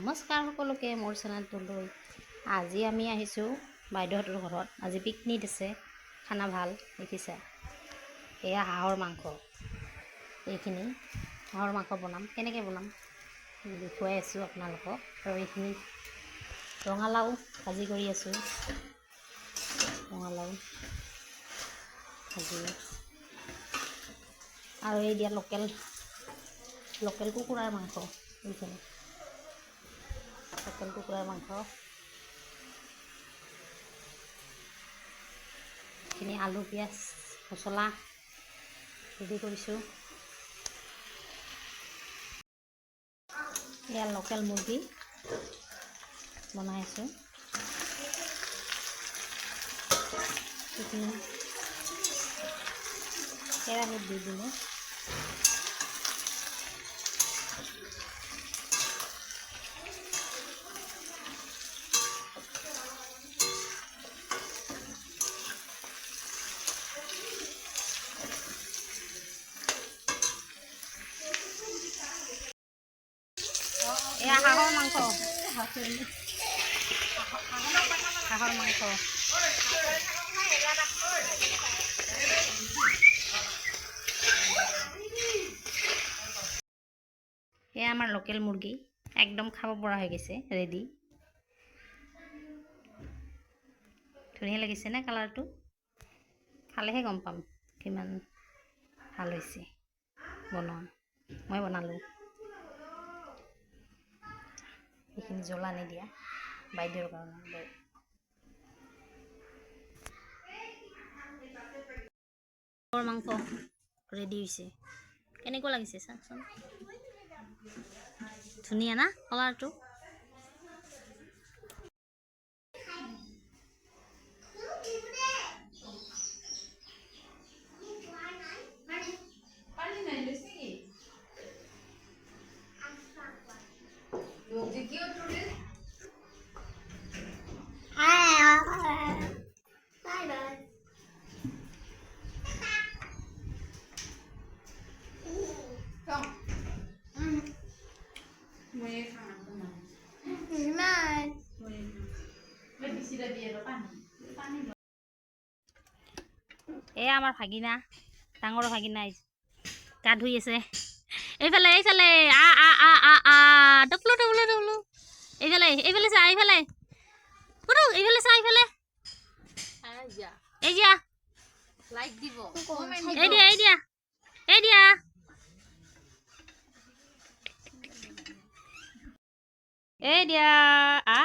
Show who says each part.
Speaker 1: নমস্কাৰ সকলোকে মোৰ চেনেলটোলৈ। আজি আমি আহিছোঁ বাইদেউহঁতৰ ঘৰত। আজি পিকনিক আছে, খানা ভাল দেখিছা। এয়া হাঁহৰ মাংস, এইখিনি হাঁহৰ মাংস বনাম। কেনেকৈ বনাম দেখুৱাই আছোঁ আপোনালোকক। আৰু এইখিনি ৰঙালাও ভাজি কৰি আছোঁ, ৰঙালাও ভাজি। আৰু এই দিয়া লোকেল কুকুৰাৰ মাংস, এইখিনি লোকেল কুকুৰাৰ মাংস, এইখিনি আলু পিঁয়াজ মছলা ৰেডি কৰিছোঁ। এয়া লোকেল মুৰ্গী বনাই আছোঁ। এইখিনি কেৰাহীত দি দিলোঁ। এয়া হাঁহৰ মাংস, হাঁহৰ মাংস। এয়া আমাৰ লোকেল মুৰ্গী, একদম খাব পৰা হৈ গৈছে, ৰেডি। ধুনীয়া লাগিছে নে কালাৰটো? খালেহে গম পাম কিমান ভাল হৈছে বনোৱা। মই বনালোঁ। এইখিনি জ্বলা নিদিয়া বাইদেউৰ কাৰণে। মাংস ৰেডি হৈছে। কেনেকুৱা লাগিছে চাওকচোন, ধুনীয়া না কালাৰটো? এয়া আমাৰ ভাগিনা, ডাঙৰ ভাগিনা গা ধুই আছে। এইফালে আ আ আ আ আ টপলো টপলো টপলো। এইফালে চা, এইফালে এইফালে চা, এইফালে এই দিয়া লাইক দিব, এই দিয়া এই দিয়া এই দিয়া। এই দিয়া আ